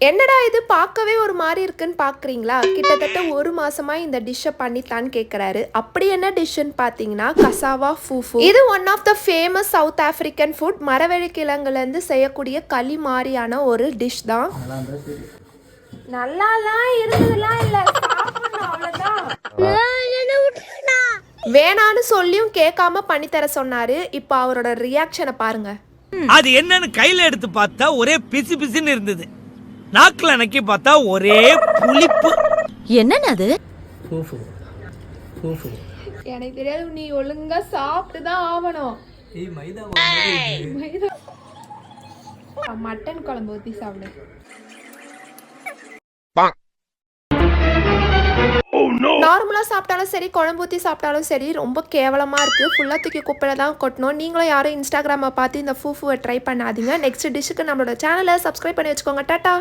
என்னடா இது பார்க்கவே ஒரு மாதிரி இருக்குன்னு பார்க்குறீங்களா? கிட்டத்தட்ட 1 மாசமா இந்த டிஷ்ஷை பண்ணித்தான்னு கேட்குறாரு. அப்படி என்ன டிஷ்ஷுன்னு பார்த்தீங்கன்னா கசாவா ஃபூஃபு. இது one of the famous South African food. மரவள்ளி கிழங்குலேருந்து செய்யக்கூடிய களி மாதிரியான ஒரு டிஷ் தான். நல்லாலாம் இருந்ததுலாம் இல்லை, சாப்பிடணும் அவ்வளோதான். வேணான்னு சொல்லியும் கேட்காம பண்ணித்தர சொன்னாரு. இப்போ அவரோட ரியாக்ஷனை பாருங்க. அது என்னன்னு கையில எடுத்து பார்த்தா ஒரே பிசு பிசுன்னு இருந்தது. நாக்குல நக்கி பார்த்தா ஒரே புளிப்பு. என்னன்னு அது? எனக்கு தெரியாது, நீ ஒழுங்கா சாப்பிட்டு தான் ஆகணும். மட்டன் குழம்பு ஊற்றி சாப்பிடு. நார்மலாக சாப்பிட்டாலும் சரி, குழம்பு ஊற்றி சாப்பிட்டாலும் சரி, ரொம்ப கேவலமாக இருக்குது. ஃபுல்லாக தூக்கி குப்பையில் தான் கொட்டணும். நீங்களும் யாரும் இன்ஸ்டாகிராமை பார்த்து இந்த ஃபூஃபுவை ட்ரை பண்ணாதீங்க. நெக்ஸ்ட் டிஷ்ஷுக்கு நம்மளோட சேனலை சப்ஸ்கிரைப் பண்ணி வச்சுக்கோங்க. டாட்டா.